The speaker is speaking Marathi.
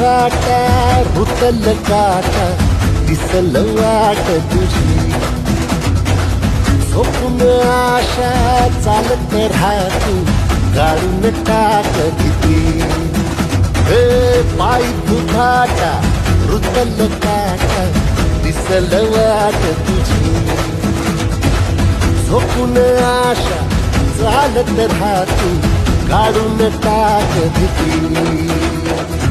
दुखाटा रुतल काटा दिसल वाट तुझी झोपून आशा चालत राहतो गाडून टाक भीती पायी दुखाटा रुतल काटा दिसल वाट तुझी झोपून आशा चालत राहतो गाडून टाक भीती